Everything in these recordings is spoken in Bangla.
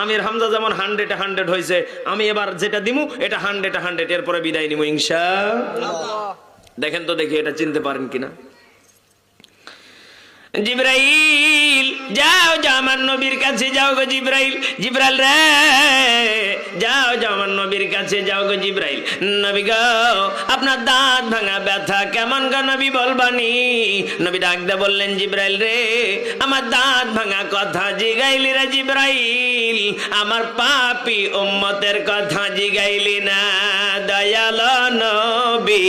আমির হামজা যেমন 100-এ 100 হয়েছে, আমি এবার যেটা দিমু এটা 100-এ 100, এরপরে বিদায় নিমু ইনশাআল্লাহ। দেখেন তো দেখি এটা চিনতে পারেন কিনা। জিবরাইল যাও যাও আমার নবীর কাছে যাও গো জিবরাইল, জিবরাইল রে যাও যাও আমার নবীর কাছে যাও গো জিবরাইল। নবী গো আপনার দাঁত ভাঙা ব্যথা কেমন গো নবী বলবানি। নবী ডাক দে বললেন জিবরাইল রে আমার দাঁত ভাঙা কথা জিগাইলি রে জিবরাইল, আমার পাপী উম্মতের কথা জিগাইলি না। দয়াল নবী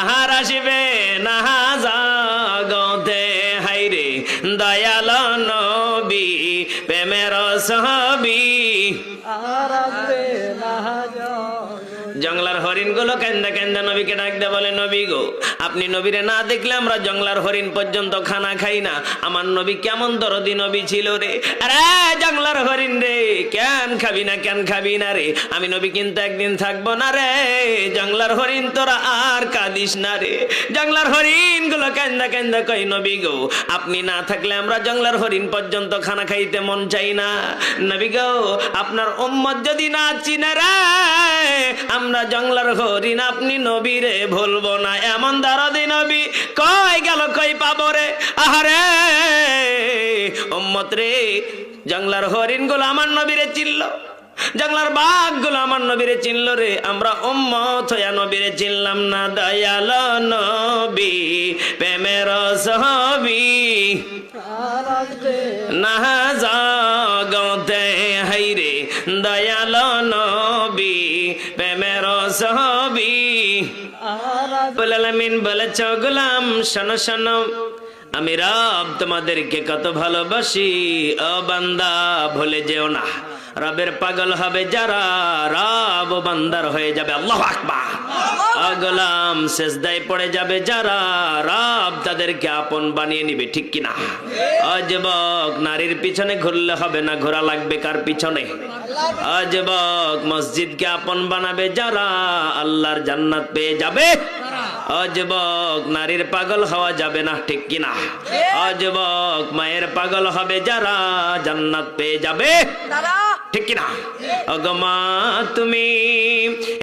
আহার আসিবে না জাগতে, হাইরে দয়াল নবী প্রেমের ছবি। জংলার হরিণ গুলো কেন্দা কেন্দা নবীকে ডাক দে বলে নবী গো আপনি নবীরে না দেখলে আমরা জংলার হরিণ পর্যন্ত খানা খাই না। আমার নবী কেমন দরদি নবী ছিল রে। আরে জংলার হরিণ রে কেন খাবি না, কেন খাবি না রে, আমি নবী কিন্তু একদিন থাকবো না রে। জংলার হরিণ তোরা আর কাঁদিস না রে। জংলার হরিণ গুলো কেন্দা কেন্দা কই নবী গো আপনি না থাকলে আমরা জংলার হরিণ পর্যন্ত খানা খাইতে মন চাই না। নবী গো আপনার উম্মত যদি না চিনে রে আমরা জংলার হরিণ আপনি নবীরে ভুলবো না। এমন দরদি নবী কই গেল কই পাবো রে। আহারে উম্মত রে জংলার হরিণ গুলো আমার নবীরে চিনল, জংলার বাঘ গুলো আমার নবীরে চিনল রে, আমরা উম্মত হইয়া নবীরে চিনলাম না। দয়াল নবী প্রেমের ছবি না জাগতে, হাইরে দয়াল নবী প্রেমের ছবি। আলামিন বলেছ গোলাম শোনো শোনো আমি রব তোমাদেরকে কত ভালোবাসি, ও বান্দা ভুলে যেও না। রবের পাগল হবে যারা রব বান্দার হয়ে যাবে। আল্লাহু আকবার। গোলাম সেজদায় পড়ে যাবে যারা রব তাদেরকে আপন বানিয়ে নিবে, ঠিক কিনা? যুবক নারীর পিছনে ঘুরলে হবে না, ঘোরা লাগবে কার পিছনে? যুবক মসজিদকে আপন বানাবে যারা আল্লাহর জান্নাত পেয়ে যাবে। যুবক নারীর পাগল হওয়া যাবে না, ঠিক কিনা? যুবক মায়ের পাগল হবে যারা জান্নাত পেয়ে যাবে, ঠিক কিনা? অগমা তুমি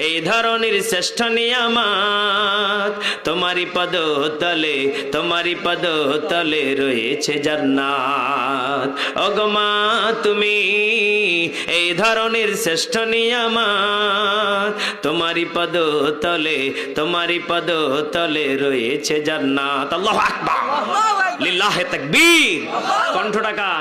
এই ধরনের শ্রেষ্ঠ নিয়ামত, তোমারই পদ তলে, তোমারই পদ তলে রয়েছে জান্নাত। অগমা তুমি এই ধরনের শ্রেষ্ঠ নিয়ামত, তোমারই পদ তলে, তোমারই পদ তলে রয়েছে জান্নাত। আল্লাহু আকবার, লিল্লাহি তাকবীর। কণ্ঠটাকা